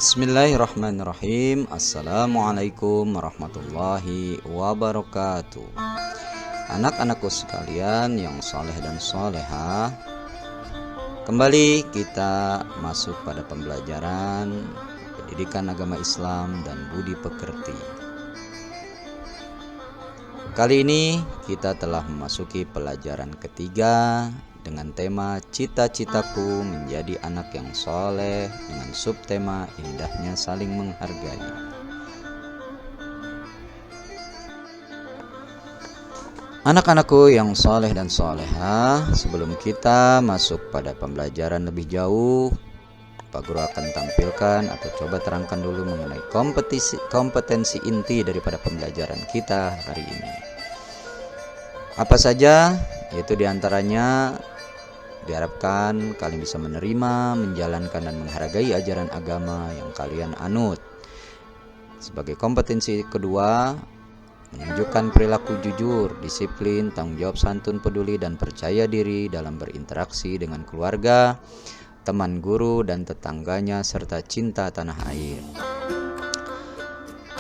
Bismillahirrahmanirrahim. Assalamualaikum warahmatullahi wabarakatuh. Anak-anakku sekalian yang soleh dan soleha, kembali kita masuk pada pembelajaran pendidikan agama Islam dan budi pekerti. Kali ini kita telah memasuki pelajaran ketiga dengan tema cita-citaku menjadi anak yang soleh, dengan subtema indahnya saling menghargai. Anak-anakku yang soleh dan soleha, sebelum kita masuk pada pembelajaran lebih jauh, Pak Guru akan tampilkan atau coba terangkan dulu mengenai kompetensi inti daripada pembelajaran kita hari ini. Apa saja? Yaitu diantaranya diharapkan kalian bisa menerima, menjalankan dan menghargai ajaran agama yang kalian anut. Sebagai kompetensi kedua, menunjukkan perilaku jujur, disiplin, tanggung jawab, santun, peduli, dan percaya diri dalam berinteraksi dengan keluarga, teman, guru, dan tetangganya, serta cinta tanah air.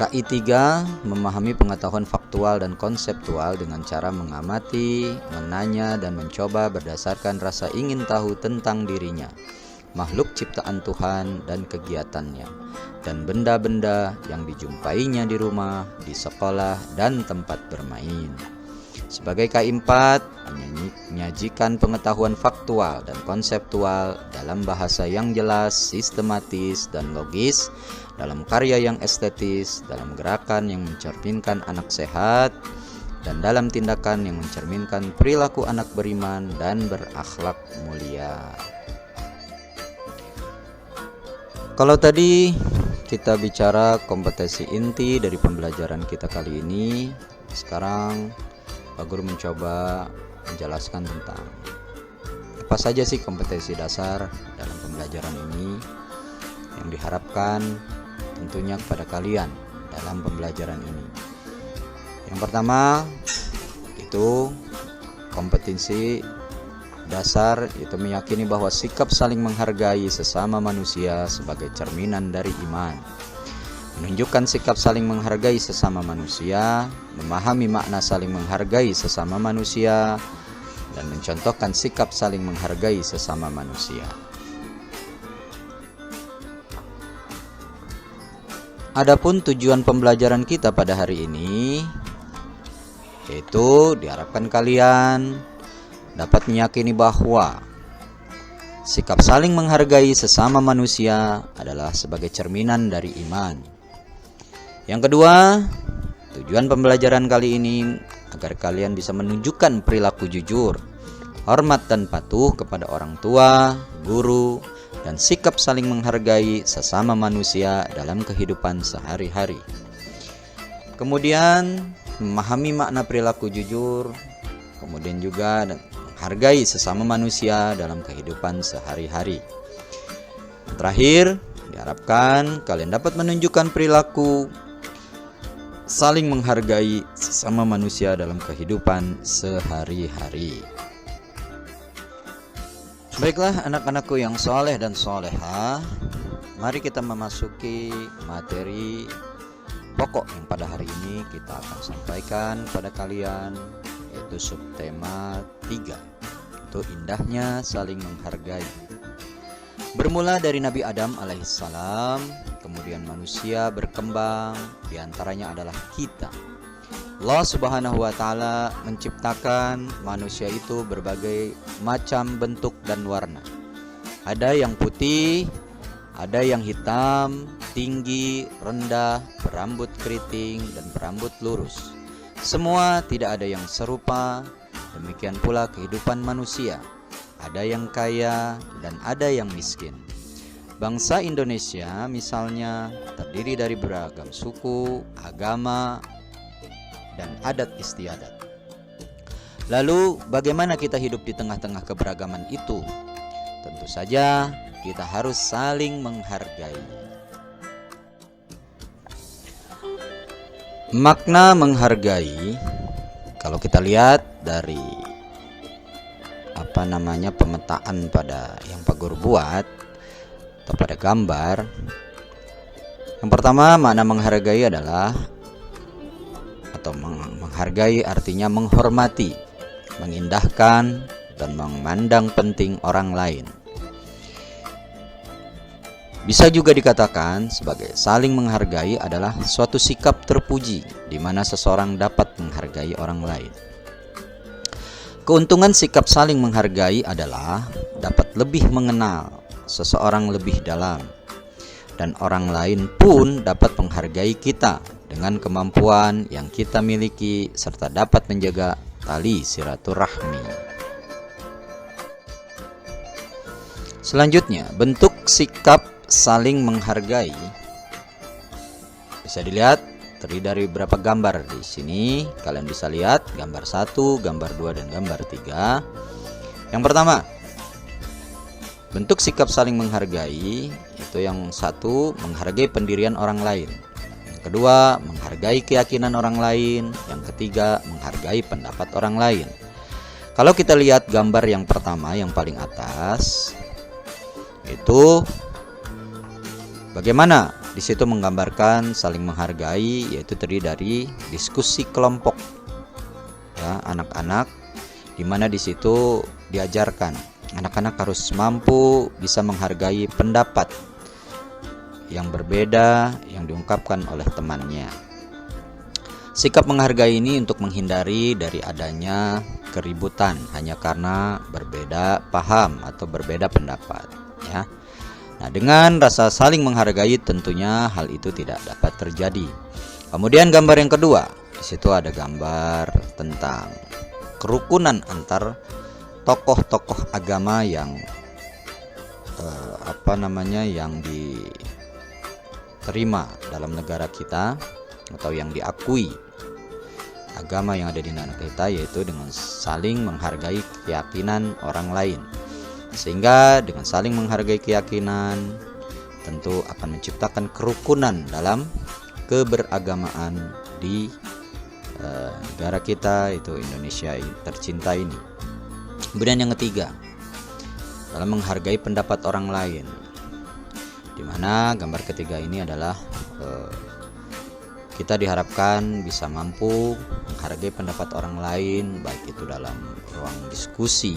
KI 3, memahami pengetahuan faktual dan konseptual dengan cara mengamati, menanya, dan mencoba berdasarkan rasa ingin tahu tentang dirinya, makhluk ciptaan Tuhan dan kegiatannya, dan benda-benda yang dijumpainya di rumah, di sekolah, dan tempat bermain. Sebagai KI 4, menyajikan pengetahuan faktual dan konseptual dalam bahasa yang jelas, sistematis, dan logis, dalam karya yang estetis, dalam gerakan yang mencerminkan anak sehat, dan dalam tindakan yang mencerminkan perilaku anak beriman dan berakhlak mulia. Kalau tadi kita bicara kompetensi inti dari pembelajaran kita kali ini, sekarang Pak Guru mencoba menjelaskan tentang apa saja sih kompetensi dasar dalam pembelajaran ini yang diharapkan tentunya kepada kalian dalam pembelajaran ini. Yang pertama itu kompetensi dasar, yaitu meyakini bahwa sikap saling menghargai sesama manusia sebagai cerminan dari iman. Menunjukkan sikap saling menghargai sesama manusia, memahami makna saling menghargai sesama manusia, dan mencontohkan sikap saling menghargai sesama manusia. Adapun tujuan pembelajaran kita pada hari ini, yaitu diharapkan kalian dapat meyakini bahwa sikap saling menghargai sesama manusia adalah sebagai cerminan dari iman. Yang kedua, tujuan pembelajaran kali ini agar kalian bisa menunjukkan perilaku jujur, hormat dan patuh kepada orang tua, guru, dan sikap saling menghargai sesama manusia dalam kehidupan sehari-hari. Kemudian, memahami makna perilaku jujur, kemudian juga menghargai sesama manusia dalam kehidupan sehari-hari. Terakhir, diharapkan kalian dapat menunjukkan perilaku saling menghargai sesama manusia dalam kehidupan sehari-hari. Baiklah anak-anakku yang soleh dan soleha, mari kita memasuki materi pokok yang pada hari ini kita akan sampaikan kepada kalian, yaitu subtema 3, itu indahnya saling menghargai. Bermula dari Nabi Adam alaihissalam, kemudian manusia berkembang, diantaranya adalah kita. Allah Subhanahu wa Ta'ala menciptakan manusia itu berbagai macam bentuk dan warna. Ada yang putih, ada yang hitam, tinggi, rendah, berambut keriting, dan berambut lurus. Semua tidak ada yang serupa. Demikian pula kehidupan manusia. Ada yang kaya dan ada yang miskin. Bangsa Indonesia misalnya terdiri dari beragam suku, agama, dan adat istiadat. Lalu bagaimana kita hidup di tengah-tengah keberagaman itu? Tentu saja kita harus saling menghargai. Makna menghargai, kalau kita lihat dari pemetaan pada yang Pak Guru buat atau pada gambar, Yang pertama, makna menghargai adalah menghargai artinya menghormati, mengindahkan, dan memandang penting orang lain. Bisa juga dikatakan sebagai saling menghargai adalah suatu sikap terpuji di mana seseorang dapat menghargai orang lain. Keuntungan sikap saling menghargai adalah dapat lebih mengenal seseorang lebih dalam, dan orang lain pun dapat menghargai kita dengan kemampuan yang kita miliki serta dapat menjaga tali silaturahmi. Selanjutnya, bentuk sikap saling menghargai bisa dilihat terdiri dari beberapa gambar. Di sini kalian bisa lihat gambar 1, gambar 2, dan gambar 3. Yang pertama, bentuk sikap saling menghargai itu yang satu, menghargai pendirian orang lain. Yang kedua, menghargai keyakinan orang lain. Yang ketiga, menghargai pendapat orang lain. Kalau kita lihat gambar yang pertama yang paling atas, itu bagaimana di situ menggambarkan saling menghargai, yaitu terdiri dari diskusi kelompok ya, anak-anak, di mana di situ diajarkan anak-anak harus mampu bisa menghargai pendapat yang berbeda yang diungkapkan oleh temannya. Sikap menghargai ini untuk menghindari dari adanya keributan hanya karena berbeda paham atau berbeda pendapat ya. Nah, dengan rasa saling menghargai tentunya hal itu tidak dapat terjadi. Kemudian gambar yang kedua, di situ ada gambar tentang kerukunan antar tokoh-tokoh agama yang yang diterima dalam negara kita atau yang diakui agama yang ada di negara kita, yaitu dengan saling menghargai keyakinan orang lain. Sehingga dengan saling menghargai keyakinan tentu akan menciptakan kerukunan dalam keberagamaan di negara kita, itu Indonesia tercinta ini. Kemudian yang ketiga, dalam menghargai pendapat orang lain, di mana gambar ketiga ini adalah kita diharapkan bisa mampu menghargai pendapat orang lain, baik itu dalam ruang diskusi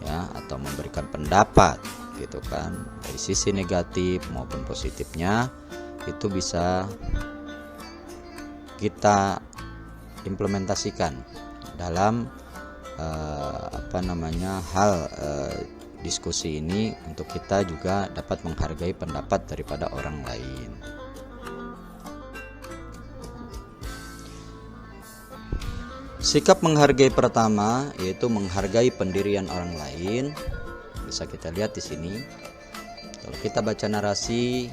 ya, atau memberikan pendapat gitu kan, dari sisi negatif maupun positifnya itu bisa kita implementasikan dalam diskusi ini, untuk kita juga dapat menghargai pendapat daripada orang lain. Sikap menghargai pertama yaitu menghargai pendirian orang lain. Bisa kita lihat di sini. Kalau kita baca narasi,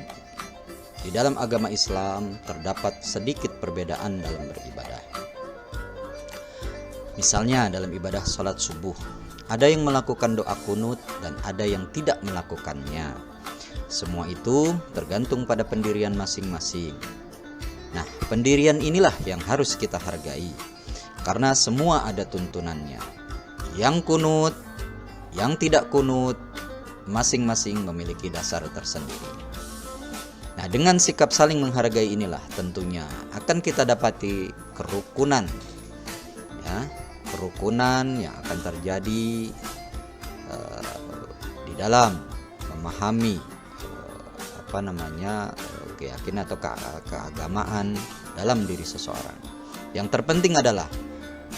di dalam agama Islam terdapat sedikit perbedaan dalam beribadah. Misalnya dalam ibadah sholat subuh, ada yang melakukan doa kunut dan ada yang tidak melakukannya. Semua itu tergantung pada pendirian masing-masing. Nah, pendirian inilah yang harus kita hargai, karena semua ada tuntunannya. Yang kunut, yang tidak kunut, masing-masing memiliki dasar tersendiri. Nah, dengan sikap saling menghargai inilah tentunya akan kita dapati kerukunan ya, kerukunan yang akan terjadi di dalam memahami keyakinan atau keagamaan dalam diri seseorang. Yang terpenting adalah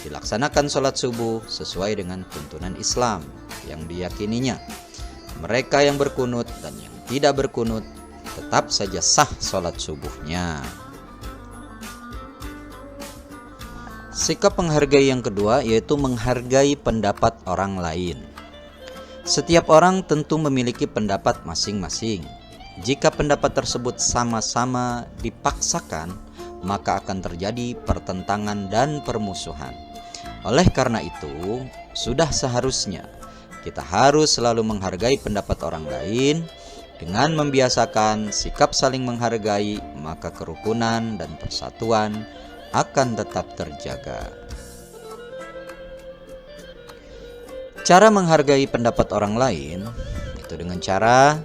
dilaksanakan sholat subuh sesuai dengan tuntunan Islam yang diyakininya. Mereka yang berkunut dan yang tidak berkunut tetap saja sah sholat subuhnya. Sikap menghargai yang kedua yaitu menghargai pendapat orang lain. Setiap orang tentu memiliki pendapat masing-masing. Jika pendapat tersebut sama-sama dipaksakan, maka akan terjadi pertentangan dan permusuhan. Oleh karena itu, sudah seharusnya kita harus selalu menghargai pendapat orang lain. Dengan membiasakan sikap saling menghargai, maka kerukunan dan persatuan akan tetap terjaga. Cara menghargai pendapat orang lain itu dengan cara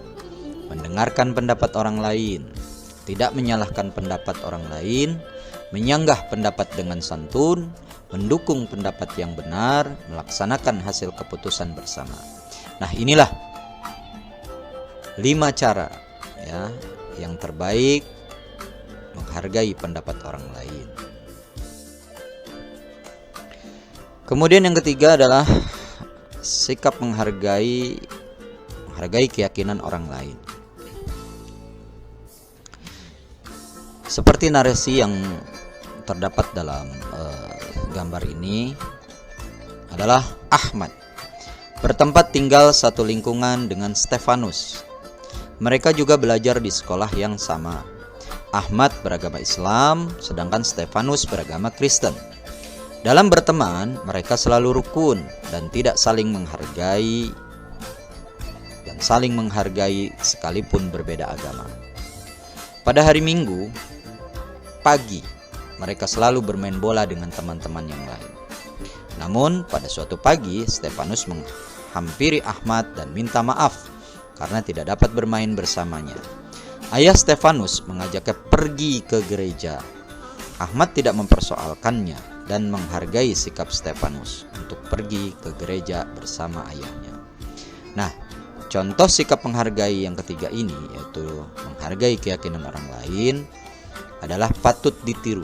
mendengarkan pendapat orang lain, tidak menyalahkan pendapat orang lain, menyanggah pendapat dengan santun, mendukung pendapat yang benar, melaksanakan hasil keputusan bersama. Nah, inilah 5 cara ya yang terbaik menghargai pendapat orang lain. Kemudian yang ketiga adalah sikap menghargai keyakinan orang lain. Seperti narasi yang terdapat dalam gambar ini adalah Ahmad bertempat tinggal satu lingkungan dengan Stefanus. Mereka juga belajar di sekolah yang sama. Ahmad beragama Islam, sedangkan Stefanus beragama Kristen. Dalam berteman, mereka selalu rukun dan tidak saling menghargai sekalipun berbeda agama. Pada hari Minggu pagi, mereka selalu bermain bola dengan teman-teman yang lain. Namun pada suatu pagi, Stefanus menghampiri Ahmad dan minta maaf karena tidak dapat bermain bersamanya. Ayah Stefanus mengajaknya pergi ke gereja. Ahmad tidak mempersoalkannya dan menghargai sikap Stefanus untuk pergi ke gereja bersama ayahnya. Nah, contoh sikap menghargai yang ketiga ini, yaitu menghargai keyakinan orang lain, adalah patut ditiru.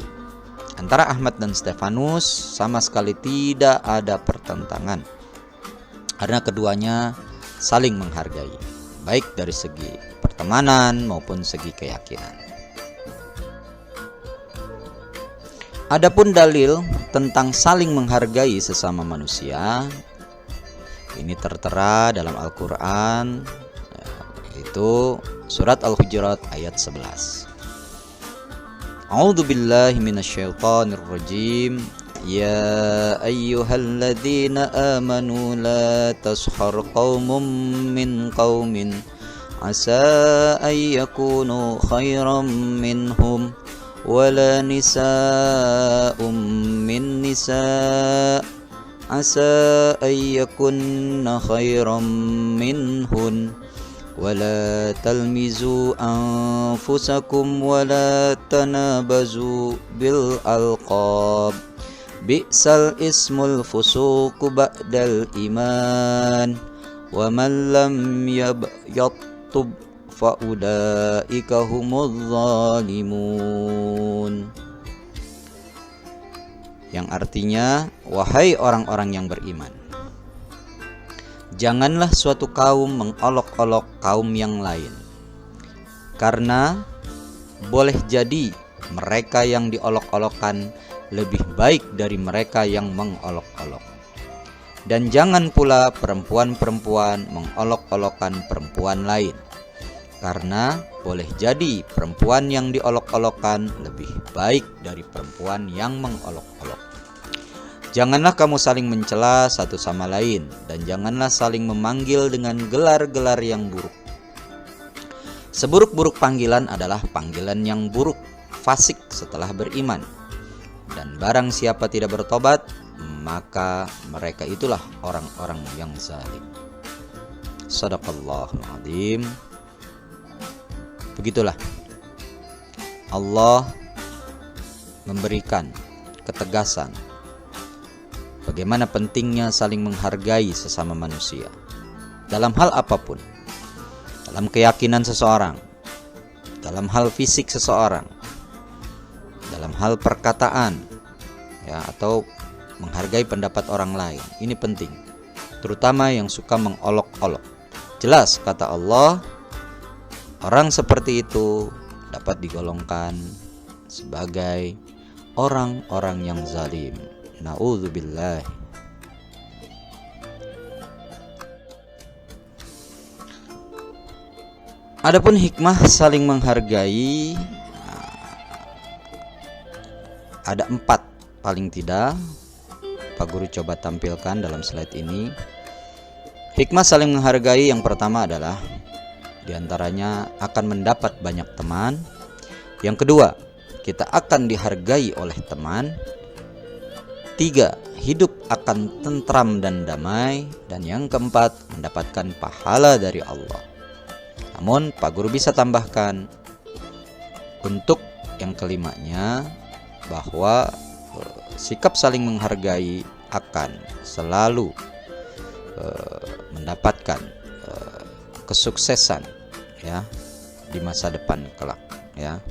Antara Ahmad dan Stefanus sama sekali tidak ada pertentangan, karena keduanya saling menghargai, baik dari segi pertemanan maupun segi keyakinan. Adapun dalil tentang saling menghargai sesama manusia, ini tertera dalam Al-Quran, yaitu surat Al-Hujurat ayat 11. A'udzu billahi minasyaitonir rajim. Ya ayyuhalladzina amanu la taskhar qaumun min qaumin asa ay yakunu khairan minhum wala nisa'um min nisa' asa ay yakunna khairan minhun wala talmizu anfusakum wala tanabazu bil alqab bi'sal ismul fusuqu ba'dal iman wa man lam yattub fa ulaika humudz zalimun. Yang artinya, wahai orang-orang yang beriman, janganlah suatu kaum mengolok-olok kaum yang lain, karena boleh jadi mereka yang diolok-olokkan lebih baik dari mereka yang mengolok-olok. Dan jangan pula perempuan-perempuan mengolok-olokkan perempuan lain, karena boleh jadi perempuan yang diolok-olokkan lebih baik dari perempuan yang mengolok-olok. Janganlah kamu saling mencela satu sama lain, dan janganlah saling memanggil dengan gelar-gelar yang buruk. Seburuk-buruk panggilan adalah panggilan yang buruk, fasik setelah beriman. Dan barang siapa tidak bertobat, maka mereka itulah orang-orang yang zalim. Shadaqallahul adzim. Begitulah Allah memberikan ketegasan bagaimana pentingnya saling menghargai sesama manusia dalam hal apapun, dalam keyakinan seseorang, dalam hal fisik seseorang, dalam hal perkataan, ya, atau menghargai pendapat orang lain. Ini penting, terutama yang suka mengolok-olok. Jelas kata Allah, orang seperti itu dapat digolongkan sebagai orang-orang yang zalim. Na'udzubillah. Adapun hikmah saling menghargai, ada 4 paling tidak. Pak Guru coba tampilkan dalam slide ini. Hikmah saling menghargai yang pertama adalah di antaranya akan mendapat banyak teman. Yang kedua, kita akan dihargai oleh teman. 3, hidup akan tentram dan damai. Dan yang keempat, mendapatkan pahala dari Allah. Namun Pak Guru bisa tambahkan, Untuk yang kelimanya, bahwa sikap saling menghargai akan selalu mendapatkan kesuksesan ya di masa depan kelak ya.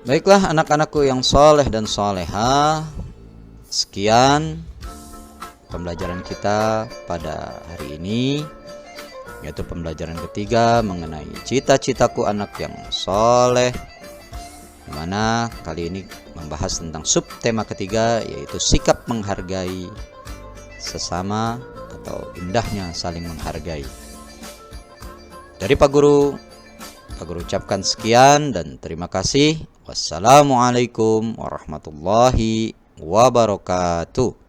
Baiklah anak-anakku yang soleh dan soleha, sekian pembelajaran kita pada hari ini, yaitu pembelajaran ketiga mengenai cita-citaku anak yang soleh, dimana kali ini membahas tentang subtema ketiga, yaitu sikap menghargai sesama atau indahnya saling menghargai. Dari Pak Guru ucapkan sekian dan terima kasih. Wassalamualaikum warahmatullahi wabarakatuh.